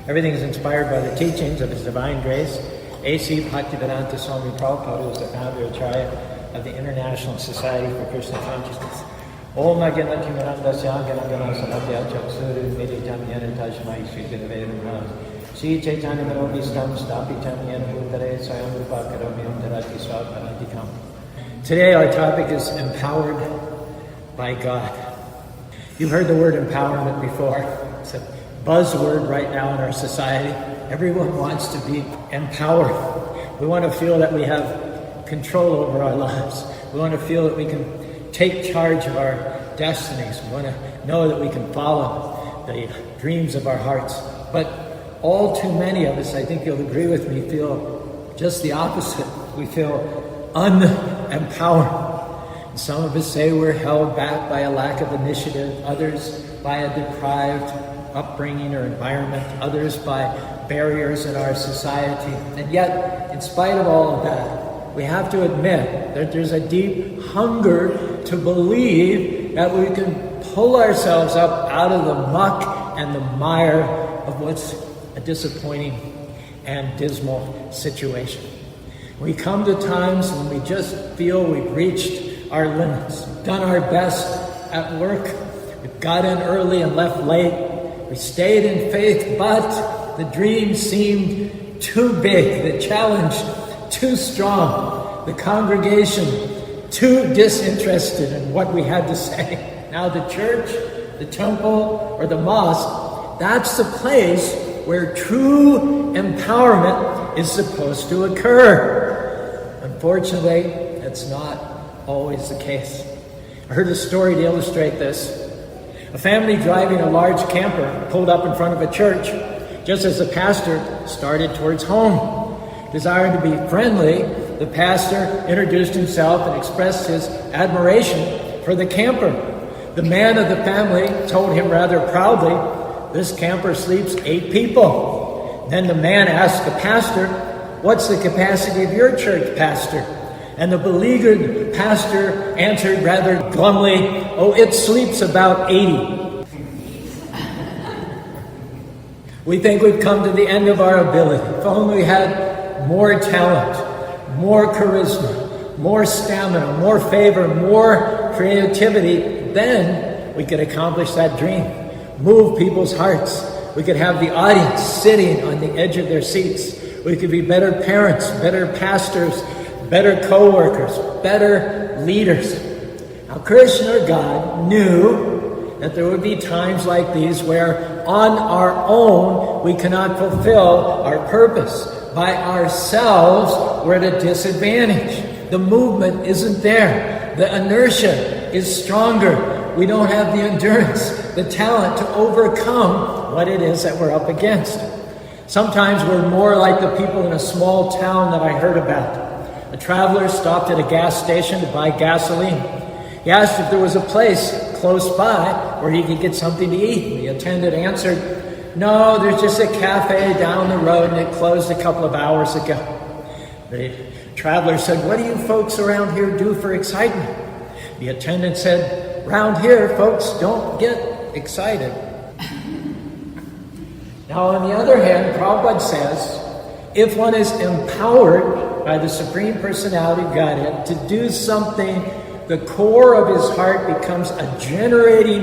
Everything is inspired by the teachings of His Divine Grace. A.C. Bhaktivedanta Swami Prabhupada, who is the founder Acharya of the International Society for Krishna Consciousness. Om Agana Timarandasya Gana Gana Samadhya Chaksuru Meditam Yana Tashmai Sri Gurave Namaha Sri Chaitanya Manobhistam Stapitam Yana Bhutare Swayam Rupa Karomyam Dharati Swaparadikam. Today our topic is empowered by God. You've heard the word empowerment before. It's a buzzword right now in our society. Everyone wants to be empowered. We want to feel that we have control over our lives. We want to feel that we can take charge of our destinies. We want to know that we can follow the dreams of our hearts. But all too many of us, I think you'll agree with me, feel just the opposite. We feel unempowered. Some of us say we're held back by a lack of initiative, others by a deprived upbringing or environment, others by barriers in our society. And yet, in spite of all of that, we have to admit that there's a deep hunger to believe that we can pull ourselves up out of the muck and the mire of what's a disappointing and dismal situation. We come to times when we just feel we've reached our limits, done our best at work, we've got in early and left late, we stayed in faith, but the dream seemed too big, the challenge too strong, the congregation too disinterested in what we had to say. Now the church, the temple, or the mosque, that's the place where true empowerment is supposed to occur. Unfortunately, that's not always the case. I heard a story to illustrate this. A family driving a large camper pulled up in front of a church just as the pastor started towards home. Desiring to be friendly, the pastor introduced himself and expressed his admiration for the camper. The man of the family told him rather proudly, "This camper sleeps 8 people." Then the man asked the pastor, "What's the capacity of your church, pastor?" And the beleaguered pastor answered rather glumly, "Oh, it sleeps about 80. We think we've come to the end of our ability. If only we had more talent, more charisma, more stamina, more favor, more creativity, then we could accomplish that dream, move people's hearts. We could have the audience sitting on the edge of their seats. We could be better parents, better pastors, better co-workers, better leaders." Now Krishna, God, knew that there would be times like these where on our own we cannot fulfill our purpose. By ourselves we're at a disadvantage. The movement isn't there. The inertia is stronger. We don't have the endurance, the talent to overcome what it is that we're up against. Sometimes we're more like the people in a small town that I heard about. A traveler stopped at a gas station to buy gasoline. He asked if there was a place close by where he could get something to eat. The attendant answered, "No, there's just a cafe down the road and it closed a couple of hours ago." The traveler said, "What do you folks around here do for excitement?" The attendant said, "Around here, folks don't get excited." Now, on the other hand, Prabhupada says, if one is empowered by the Supreme Personality of Godhead to do something, the core of his heart becomes a generating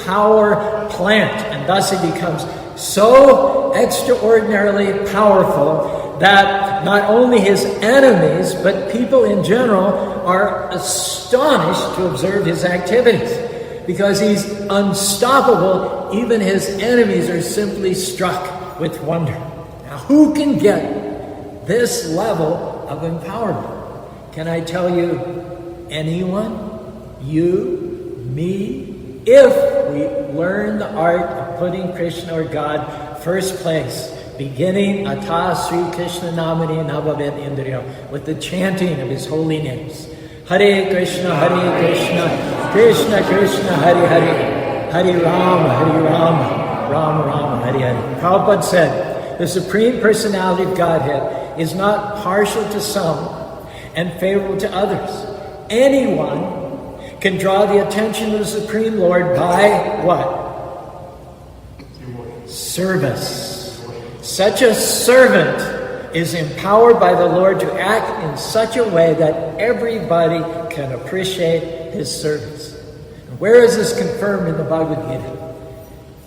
power plant, and thus he becomes so extraordinarily powerful that not only his enemies, but people in general are astonished to observe his activities. Because he's unstoppable, even his enemies are simply struck with wonder. Now, who can get this level of empowerment? Can I tell you, anyone? You? Me? If we learn the art of putting Krishna or God first place, beginning Atha Sri Krishna Namani Navavet Indriya, with the chanting of his holy names. Hare Krishna, Krishna Krishna, Hare Hare, Hare Rama, Rama Rama, Hare Hare. Prabhupada said, the Supreme Personality of Godhead is not partial to some and favorable to others. Anyone can draw the attention of the Supreme Lord by what? Service. Such a servant is empowered by the Lord to act in such a way that everybody can appreciate his service. And where is this confirmed in the Bhagavad Gita?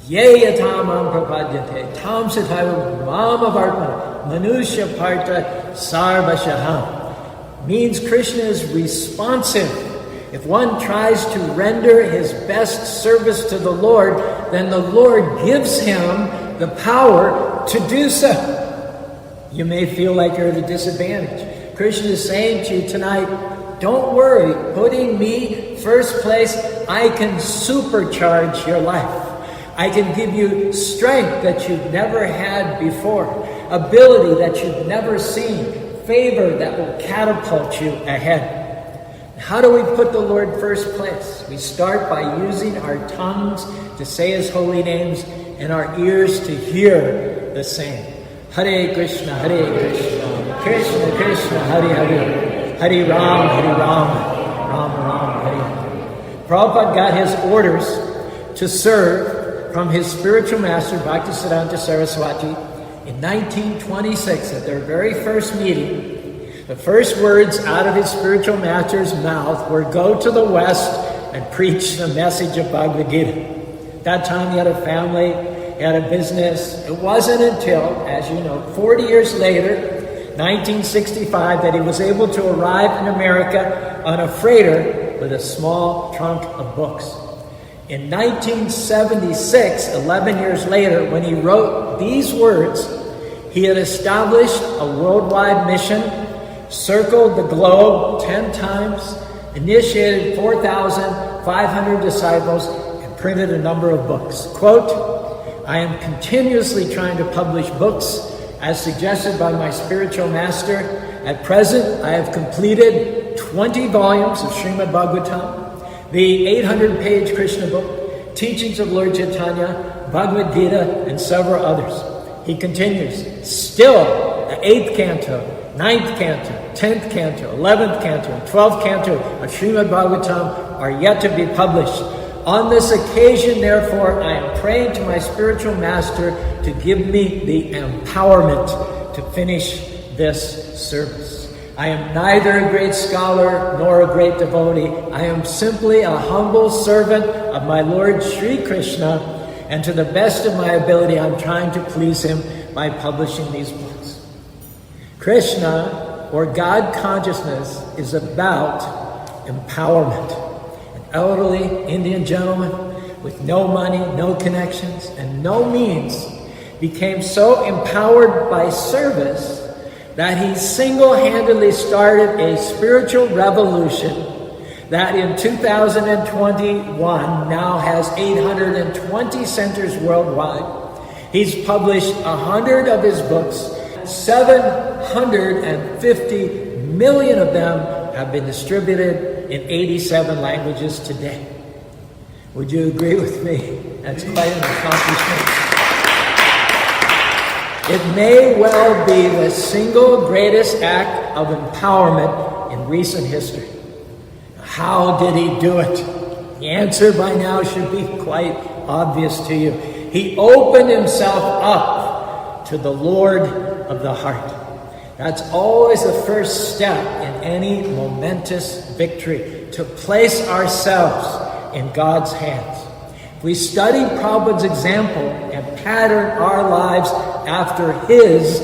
Ye yatamam prapadyate tam sataiva mama vartmana manusya parta sarvashaham. Means Krishna is responsive. If one tries to render his best service to the Lord, then the Lord gives him the power to do so. You may feel like you're at a disadvantage. Krishna is saying to you tonight, don't worry, putting me first place, I can supercharge your life. I can give you strength that you've never had before, ability that you've never seen, favor that will catapult you ahead. How do we put the Lord first place? We start by using our tongues to say his holy names and our ears to hear the same. Hare Krishna, Krishna Krishna, Hare Hare, Hare Ram, Ram Ram, Hare Hare. Prabhupada got his orders to serve from his spiritual master, Bhaktisiddhanta Saraswati, in 1926, at their very first meeting. The first words out of his spiritual master's mouth were, go to the West and preach the message of Bhagavad Gita. At that time he had a family, he had a business. It wasn't until, as you know, 40 years later, 1965, that he was able to arrive in America on a freighter with a small trunk of books. In 1976, 11 years later, when he wrote these words, he had established a worldwide mission, circled the globe 10 times, initiated 4,500 disciples, and printed a number of books. Quote, I am continuously trying to publish books as suggested by my spiritual master. At present, I have completed 20 volumes of Srimad Bhagavatam, the 800-page Krishna book, teachings of Lord Chaitanya, Bhagavad Gita, and several others. He continues, still the 8th canto, 9th canto, 10th canto, 11th canto, and 12th canto of Srimad Bhagavatam are yet to be published. On this occasion, therefore, I am praying to my spiritual master to give me the empowerment to finish this service. I am neither a great scholar nor a great devotee. I am simply a humble servant of my Lord Sri Krishna, and to the best of my ability, I'm trying to please him by publishing these books. Krishna, or God consciousness, is about empowerment. An elderly Indian gentleman with no money, no connections, and no means became so empowered by service that he single-handedly started a spiritual revolution that in 2021 now has 820 centers worldwide. He's published 100 of his books. 750 million of them have been distributed in 87 languages today. Would you agree with me? That's quite an accomplishment. It may well be the single greatest act of empowerment in recent history. How did he do it? The answer by now should be quite obvious to you. He opened himself up to the Lord of the heart. That's always the first step in any momentous victory, to place ourselves in God's hands. If we study Prabhupada's example and pattern our lives after his,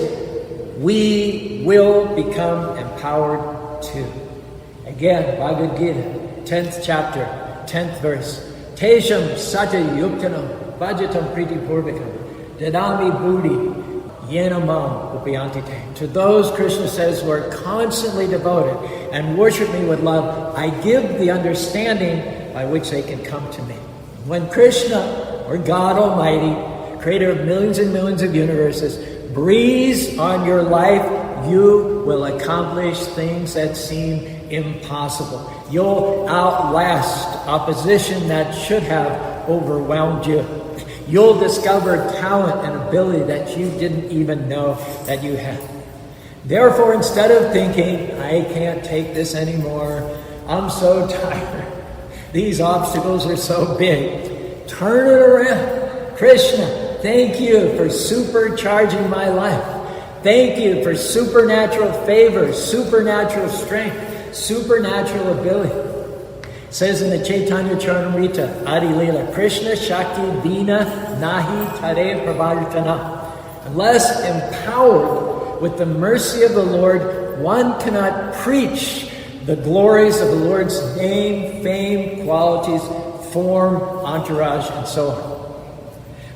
we will become empowered too. Again, Bhagavad Gita, 10th chapter, 10th verse. Tesham satya yuktanam bhajatam priti purvikam dadami buddhi yenamam upayantite. To those, Krishna says, who are constantly devoted and worship me with love, I give the understanding by which they can come to me. When Krishna, or God Almighty, creator of millions and millions of universes, breathes on your life, you will accomplish things that seem impossible. You'll outlast opposition that should have overwhelmed you. You'll discover talent and ability that you didn't even know that you had. Therefore, instead of thinking, I can't take this anymore, I'm so tired, these obstacles are so big, turn it around. Krishna, thank you for supercharging my life. Thank you for supernatural favor, supernatural strength, supernatural ability. It says in the Chaitanya Charitamrita, Adi Leela, Krishna Shakti Vina Nahi Tare Pravartana. Unless empowered with the mercy of the Lord, one cannot preach the glories of the Lord's name, fame, qualities, form, entourage, and so on.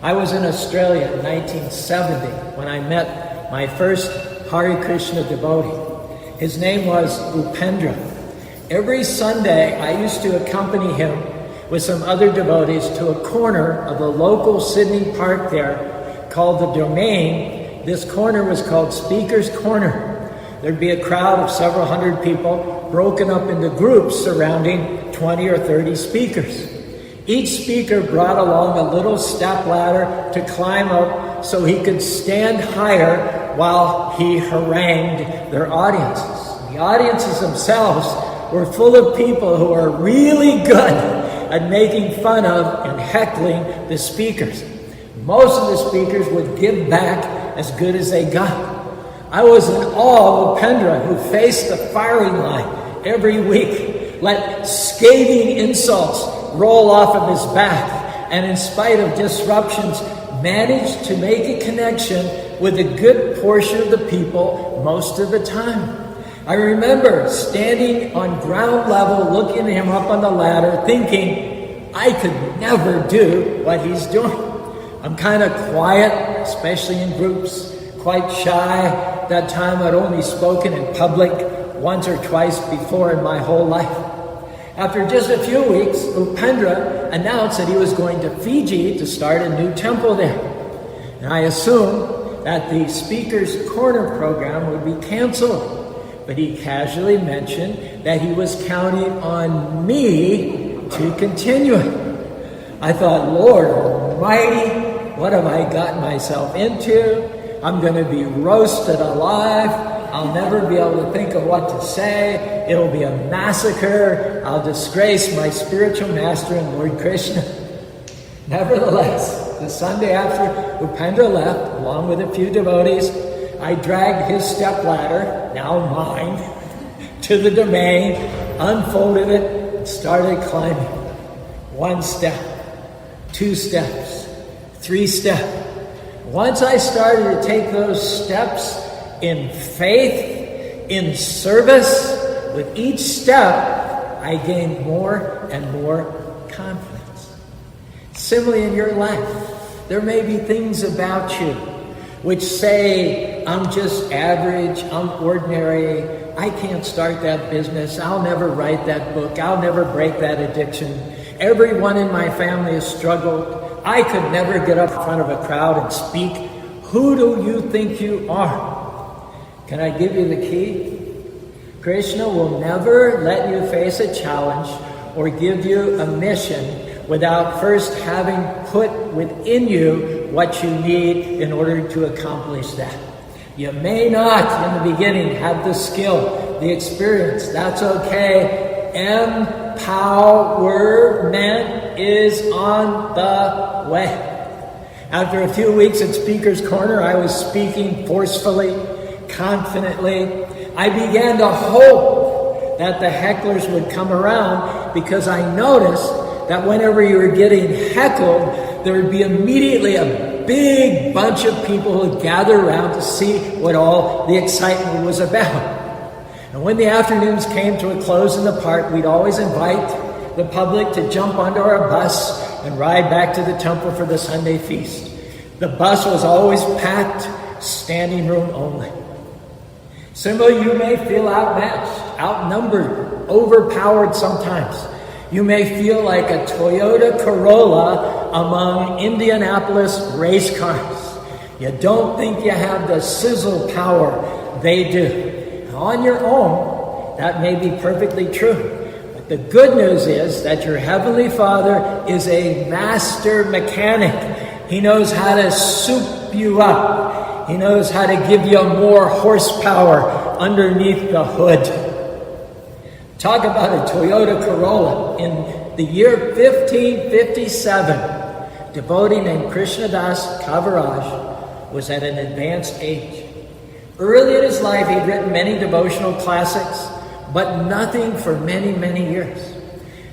I was in Australia in 1970 when I met my first Hare Krishna devotee. His name was Upendra. Every Sunday, I used to accompany him with some other devotees to a corner of the local Sydney park there called the Domain. This corner was called Speaker's Corner. There'd be a crowd of several hundred people broken up into groups surrounding 20 or 30 speakers. Each speaker brought along a little step ladder to climb up so he could stand higher while he harangued their audiences. The audiences themselves were full of people who are really good at making fun of and heckling the speakers. Most of the speakers would give back as good as they got. I was in awe of Upendra, who faced the firing line every week, let scathing insults roll off of his back, and in spite of disruptions, managed to make a connection with a good portion of the people most of the time. I remember standing on ground level, looking at him up on the ladder, thinking, I could never do what he's doing. I'm kind of quiet, especially in groups, quite shy. That time I'd only spoken in public once or twice before in my whole life. After just a few weeks, Upendra announced that he was going to Fiji to start a new temple there. And I assumed that the Speaker's Corner program would be canceled. But he casually mentioned that he was counting on me to continue it. I thought, Lord Almighty, what have I gotten myself into? I'm going to be roasted alive. I'll never be able to think of what to say. It'll be a massacre. I'll disgrace my spiritual master and Lord Krishna. Nevertheless, the Sunday after Upendra left, along with a few devotees, I dragged his stepladder, now mine, to the Domain, unfolded it, and started climbing. 1 step, 2 steps, 3 steps. Once I started to take those steps in faith, in service, with each step, I gained more and more confidence. Similarly in your life, there may be things about you which say, I'm just average, I'm ordinary, I can't start that business, I'll never write that book, I'll never break that addiction. Everyone in my family has struggled. I could never get up in front of a crowd and speak. Who do you think you are? Can I give you the key? Krishna will never let you face a challenge or give you a mission without first having put within you what you need in order to accomplish that. You may not, in the beginning, have the skill, the experience. That's okay. Empowerment is on the way. After a few weeks at Speaker's Corner, I was speaking forcefully, confidently. I began to hope that the hecklers would come around because I noticed that whenever you were getting heckled, there would be immediately a big bunch of people who would gather around to see what all the excitement was about. And when the afternoons came to a close in the park, we'd always invite the public to jump onto our bus and ride back to the temple for the Sunday feast. The bus was always packed, standing room only. Similarly, you may feel outmatched, outnumbered, overpowered sometimes. You may feel like a Toyota Corolla among Indianapolis race cars. You don't think you have the sizzle power they do. On your own, that may be perfectly true. But the good news is that your Heavenly Father is a master mechanic. He knows how to soup you up. He knows how to give you more horsepower underneath the hood. Talk about a Toyota Corolla. In the year 1557, devotee named Krishnadas Kaviraj was at an advanced age. Early in his life, he'd written many devotional classics, but nothing for many, many years.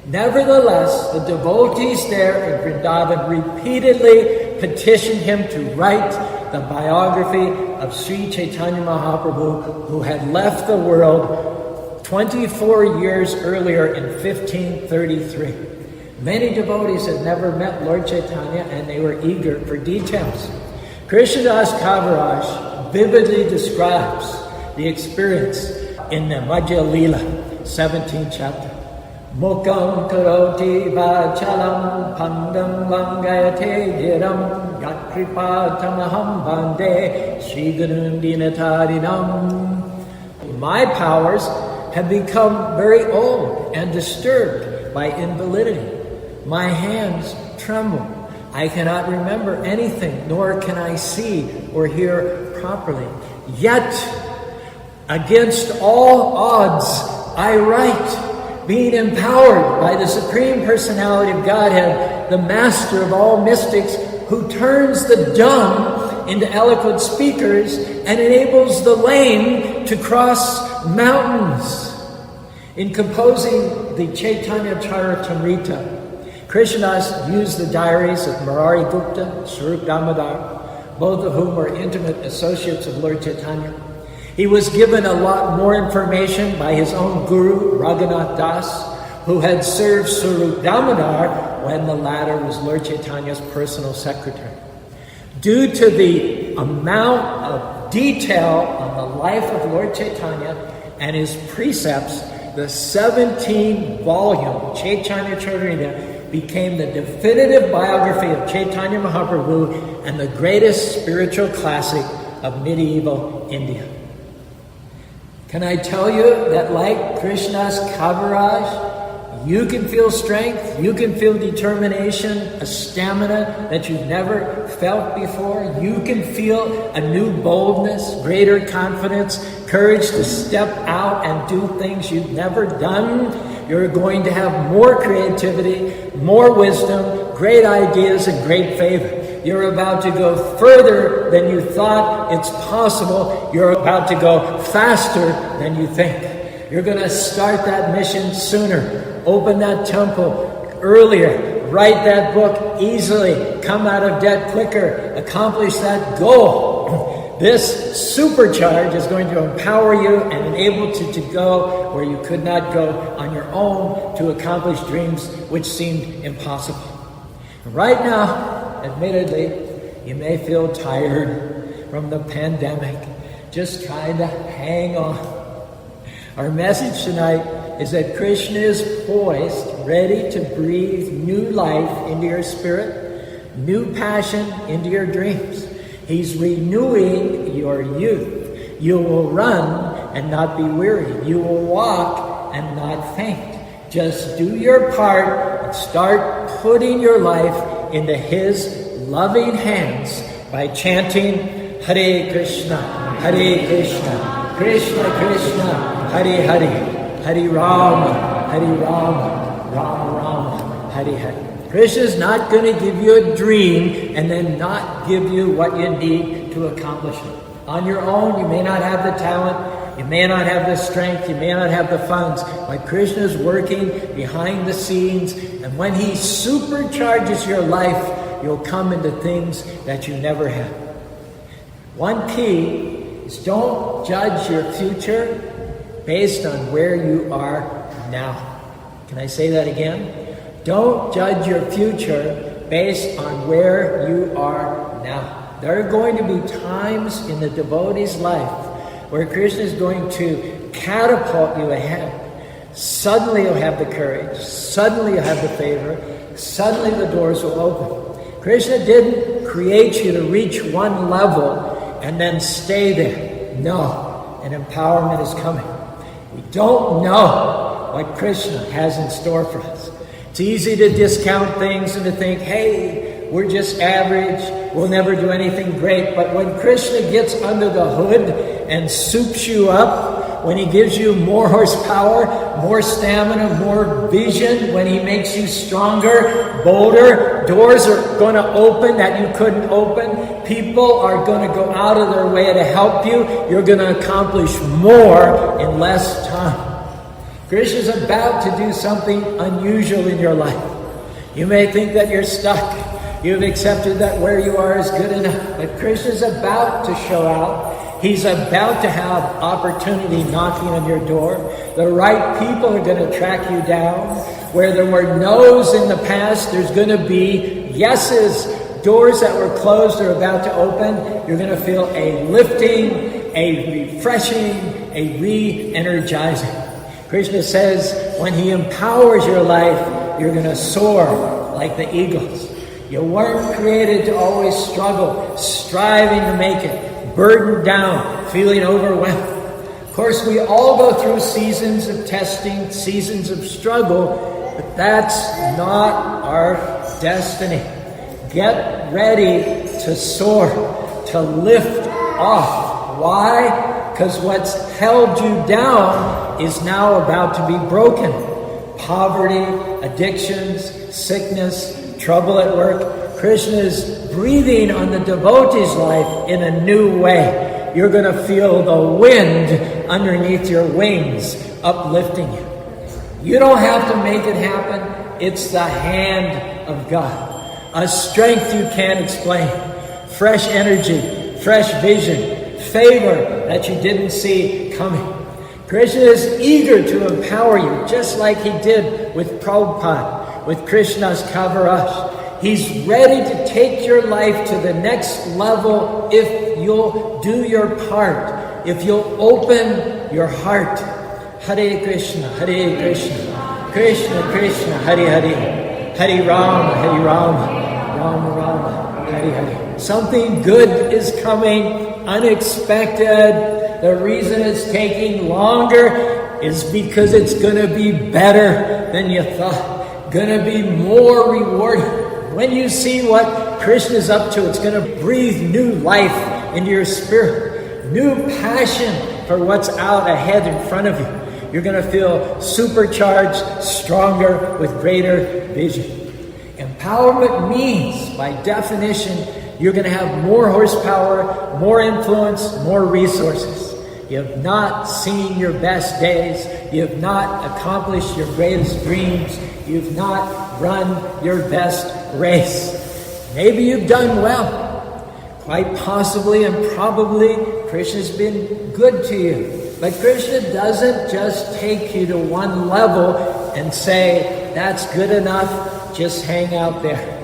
Nevertheless, the devotees there in Vrindavan repeatedly petitioned him to write the biography of Sri Chaitanya Mahaprabhu, who had left the world 24 years earlier in 1533. Many devotees had never met Lord Chaitanya, and they were eager for details. Krishnadas Kaviraj vividly describes the experience in the Madhya Leela, 17th chapter. Mukam karoti vachalam pandam vangayate giram yatkripatamaham bande srigunundinatarinam. My powers have become very old and disturbed by invalidity. My hands tremble. I cannot remember anything, nor can I see or hear properly. Yet, against all odds, I write, being empowered by the Supreme Personality of Godhead, the Master of all mystics, who turns the dumb into eloquent speakers and enables the lame to cross mountains. In composing the Chaitanya Charitamrita, Krishnadas used the diaries of Murari Gupta, Swarup Damodar, both of whom were intimate associates of Lord Chaitanya. He was given a lot more information by his own guru, Raghunath Das, who had served Swarup Damodar when the latter was Lord Chaitanya's personal secretary. Due to the amount of detail on the life of Lord Chaitanya and his precepts, the 17-volume Chaitanya Charitamrita became the definitive biography of Chaitanya Mahaprabhu and the greatest spiritual classic of medieval India. Can I tell you that like Krishnadas Kaviraj, you can feel strength, you can feel determination, a stamina that you've never felt before. You can feel a new boldness, greater confidence, courage to step out and do things you've never done. You're going to have more creativity, more wisdom, great ideas, and great favor. You're about to go further than you thought it's possible. You're about to go faster than you think. You're going to start that mission sooner, open that temple earlier, write that book easily, come out of debt quicker, accomplish that goal. This supercharge is going to empower you and enable you to go where you could not go on your own to accomplish dreams which seemed impossible. Right now, admittedly, you may feel tired from the pandemic. Just kind of hang on. Our message tonight is that Krishna is poised, ready to breathe new life into your spirit, new passion into your dreams. He's renewing your youth. You will run and not be weary. You will walk and not faint. Just do your part and start putting your life into His loving hands by chanting Hare Krishna, Krishna Krishna, Hare Hare, Hare Rama, Rama Rama, Hare Hare. Krishna is not going to give you a dream and then not give you what you need to accomplish it. On your own, you may not have the talent, you may not have the strength, you may not have the funds, but Krishna is working behind the scenes, and when He supercharges your life, you'll come into things that you never had. One key is don't judge your future based on where you are now. Can I say that again? Don't judge your future based on where you are now. There are going to be times in the devotee's life where Krishna is going to catapult you ahead. Suddenly you'll have the courage. Suddenly you'll have the favor. Suddenly the doors will open. Krishna didn't create you to reach one level and then stay there. No, an empowerment is coming. We don't know what Krishna has in store for us. It's easy to discount things and to think, hey, we're just average, we'll never do anything great. But when Krishna gets under the hood and soups you up, when He gives you more horsepower, more stamina, more vision, when He makes you stronger, bolder, doors are going to open that you couldn't open. People are going to go out of their way to help you. You're going to accomplish more in less time. Krishna is about to do something unusual in your life. You may think that you're stuck. You've accepted that where you are is good enough. But Krishna is about to show out. He's about to have opportunity knocking on your door. The right people are going to track you down. Where there were no's in the past, there's going to be yeses. Doors that were closed are about to open. You're going to feel a lifting, a refreshing, a re-energizing. Krishna says when He empowers your life, you're going to soar like the eagles. You weren't created to always struggle, striving to make it, burdened down, feeling overwhelmed. Of course, we all go through seasons of testing, seasons of struggle, but that's not our destiny. Get ready to soar, to lift off. Why? Because what's held you down is now about to be broken. Poverty, addictions, sickness, trouble at work. Krishna is breathing on the devotee's life in a new way. You're going to feel the wind underneath your wings uplifting you. You don't have to make it happen. It's the hand of God. A strength you can't explain. Fresh energy, fresh vision, favor that you didn't see coming. Krishna is eager to empower you, just like He did with Prabhupada, with Krishna's Kaviraj. He's ready to take your life to the next level if you'll do your part, if you'll open your heart. Hare Krishna, Krishna Krishna, Hare Hare, Hare Rama, Rama Rama, Hare Hare. Something good is coming, unexpected. The reason it's taking longer is because it's going to be better than you thought. Going to be more rewarding. When you see what Krishna is up to, it's going to breathe new life into your spirit. New passion for what's out ahead in front of you. You're going to feel supercharged, stronger, with greater vision. Empowerment means, by definition, you're going to have more horsepower, more influence, more resources. You have not seen your best days. You have not accomplished your greatest dreams. You've not run your best race. Maybe you've done well. Quite possibly and probably Krishna's been good to you. But Krishna doesn't just take you to one level and say, that's good enough, just hang out there.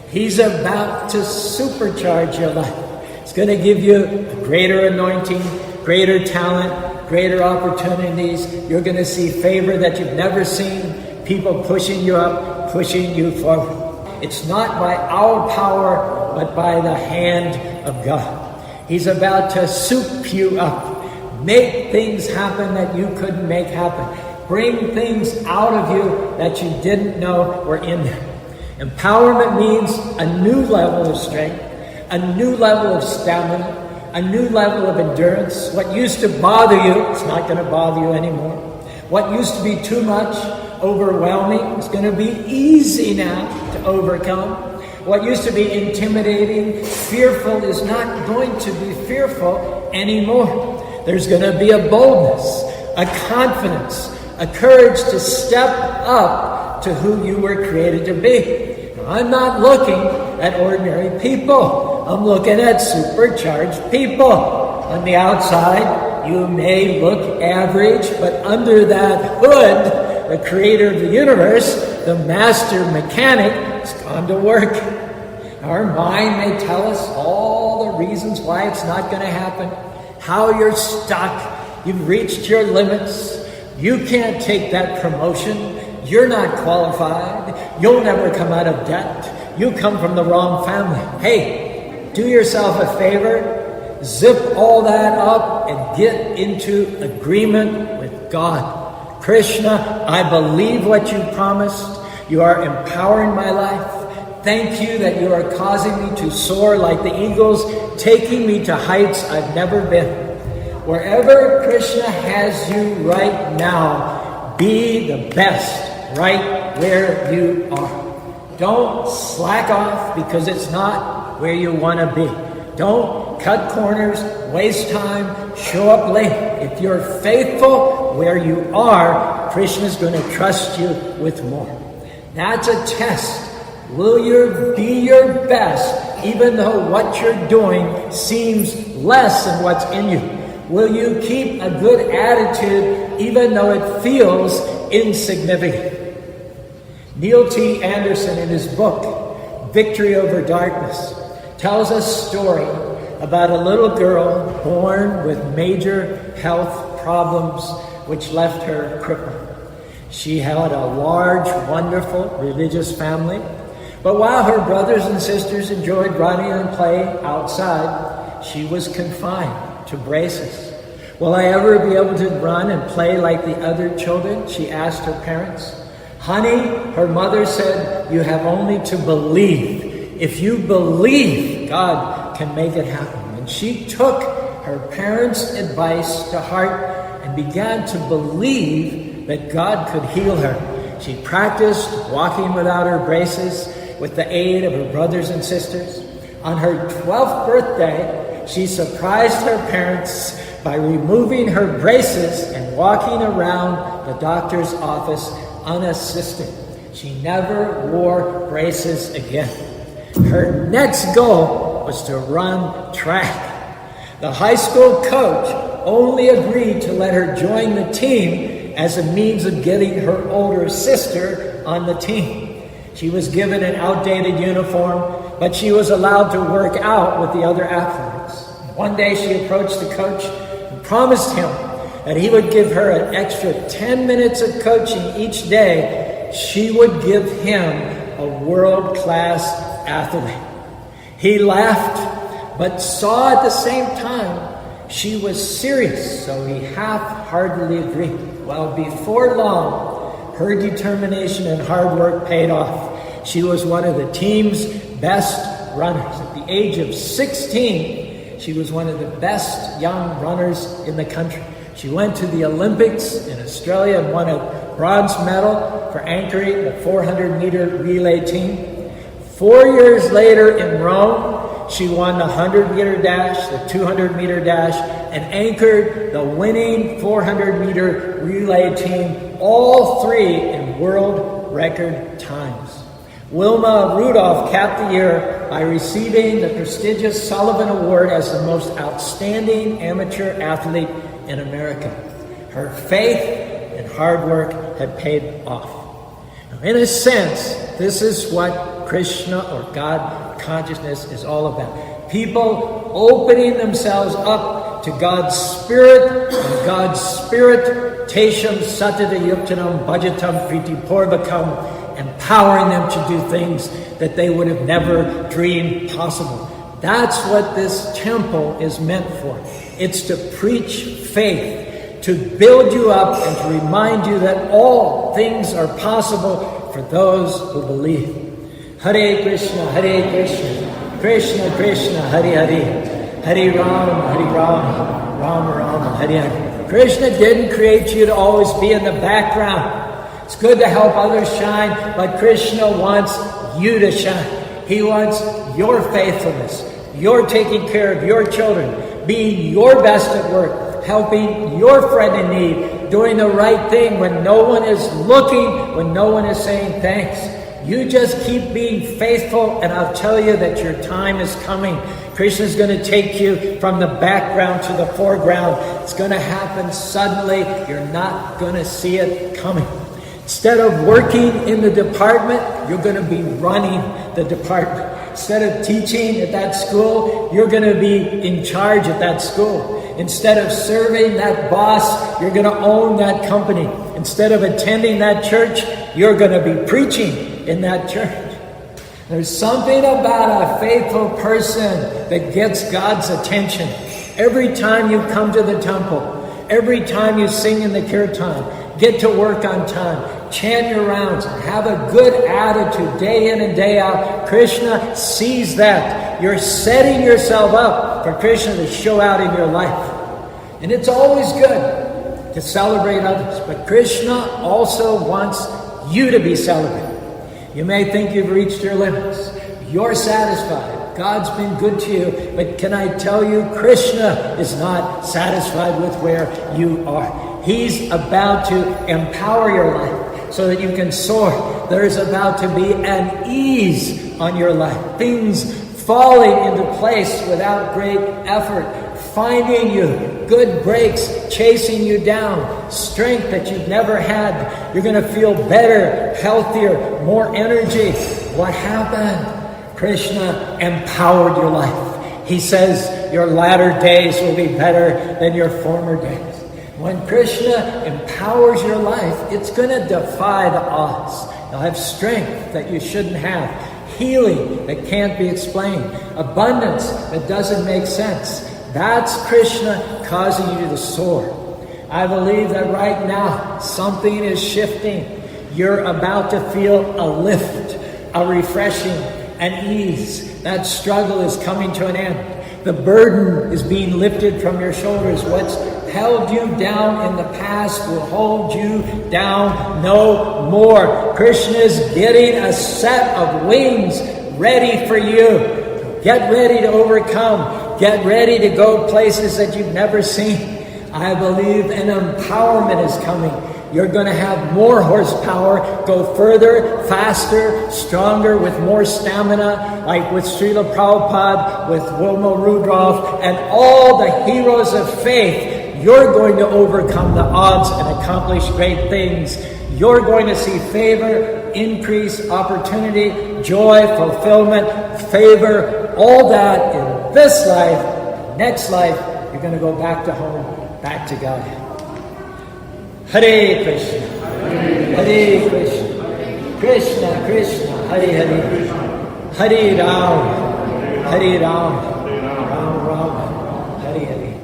He's about to supercharge your life. It's going to give you a greater anointing, greater talent, greater opportunities. You're going to see favor that you've never seen. People pushing you up, pushing you forward. It's not by our power, but by the hand of God. He's about to soup you up. Make things happen that you couldn't make happen. Bring things out of you that you didn't know were in there. Empowerment means a new level of strength, a new level of stamina, a new level of endurance. What used to bother you, it's not going to bother you anymore. What used to be too much, overwhelming, is going to be easy now to overcome. What used to be intimidating, fearful, is not going to be fearful anymore. There's going to be a boldness, a confidence, a courage to step up to who you were created to be. Now, I'm not looking at ordinary people. I'm looking at supercharged people. On the outside, you may look average, but under that hood, the creator of the universe, the master mechanic, has gone to work. Our mind may tell us all the reasons why it's not going to happen, how you're stuck, you've reached your limits, you can't take that promotion, you're not qualified, you'll never come out of debt, you come from the wrong family. Hey, do yourself a favor, zip all that up and get into agreement with God. Krishna, I believe what you promised. You are empowering my life. Thank you that you are causing me to soar like the eagles, taking me to heights I've never been. Wherever Krishna has you right now, be the best right where you are. Don't slack off because it's not where you want to be. Don't cut corners, waste time, show up late. If you're faithful where you are, Krishna's going to trust you with more. That's a test. Will you be your best even though what you're doing seems less than what's in you? Will you keep a good attitude even though it feels insignificant? Neil T. Anderson, in his book, Victory Over Darkness, tells a story about a little girl born with major health problems which left her crippled. She had a large, wonderful religious family, but while her brothers and sisters enjoyed running and playing outside, she was confined to braces. Will I ever be able to run and play like the other children? She asked her parents. Honey, her mother said, you have only to believe. If you believe, God can make it happen. And she took her parents' advice to heart and began to believe that God could heal her. She practiced walking without her braces with the aid of her brothers and sisters. On her 12th birthday, she surprised her parents by removing her braces and walking around the doctor's office unassisted. She never wore braces again. Her next goal was to run track. The high school coach only agreed to let her join the team as a means of getting her older sister on the team. She was given an outdated uniform, but she was allowed to work out with the other athletes. One day she approached the coach and promised him that he would give her an extra 10 minutes of coaching each day. She would give him a world-class athlete. He laughed, but saw at the same time she was serious, so he half-heartedly agreed. Well, before long, her determination and hard work paid off. She was one of the team's best runners. At the age of 16, she was one of the best young runners in the country. She went to the Olympics in Australia and won a bronze medal for anchoring the 400-meter relay team. 4 years later in Rome, she won the 100-meter dash, the 200-meter dash, and anchored the winning 400-meter relay team, all three in world record times. Wilma Rudolph capped the year by receiving the prestigious Sullivan Award as the most outstanding amateur athlete in America. Her faith and hard work had paid off. Now, in a sense, this is what Krishna or God consciousness is all about. People opening themselves up to God's Spirit, and God's Spirit, Tesham Satata Yuktanam Bhajatam Priti Purvakam, empowering them to do things that they would have never dreamed possible. That's what this temple is meant for. It's to preach faith, to build you up and to remind you that all things are possible for those who believe. Hare Krishna, Krishna Krishna, Hare Hare, Hare Rama, Rama Rama, Hare Hare. Krishna didn't create you to always be in the background. It's good to help others shine, but Krishna wants you to shine. He wants your faithfulness, your taking care of your children, being your best at work, helping your friend in need, doing the right thing when no one is looking, when no one is saying thanks. You just keep being faithful, and I'll tell you that your time is coming. Krishna's going to take you from the background to the foreground. It's going to happen suddenly. You're not going to see it coming. Instead of working in the department, you're going to be running the department. Instead of teaching at that school, you're going to be in charge at that school. Instead of serving that boss, you're going to own that company. Instead of attending that church, you're going to be preaching in that church. There's something about a faithful person that gets God's attention. Every time you come to the temple, every time you sing in the kirtan, get to work on time, chant your rounds, and have a good attitude day in and day out. Krishna sees that. You're setting yourself up for Krishna to show out in your life. And it's always good to celebrate others. But Krishna also wants you to be celebrated. You may think you've reached your limits. You're satisfied. God's been good to you. But can I tell you, Krishna is not satisfied with where you are. He's about to empower your life so that you can soar. There's about to be an ease on your life. Things falling into place without great effort. Finding you, good breaks, chasing you down, strength that you've never had. You're going to feel better, healthier, more energy. What happened? Krishna empowered your life. He says your latter days will be better than your former days. When Krishna empowers your life, it's going to defy the odds. You'll have strength that you shouldn't have, healing that can't be explained, abundance that doesn't make sense. That's Krishna causing you to soar. I believe that right now something is shifting. You're about to feel a lift, a refreshing, an ease. That struggle is coming to an end. The burden is being lifted from your shoulders. What's held you down in the past will hold you down no more. Krishna is getting a set of wings ready for you. Get ready to overcome. Get ready to go places that you've never seen. I believe an empowerment is coming. You're going to have more horsepower, go further, faster, stronger, with more stamina, like with Srila Prabhupada, with Wilma Rudolph, and all the heroes of faith. You're going to overcome the odds and accomplish great things. You're going to see favor, increase, opportunity, joy, fulfillment, favor, all that in this life. Next life, you're going to go back to home, back to God. Hare Krishna, Hare Krishna, Krishna Krishna, Hare Hare, Hare Ram, Hare Ram, Ram Ram, Hare Hare.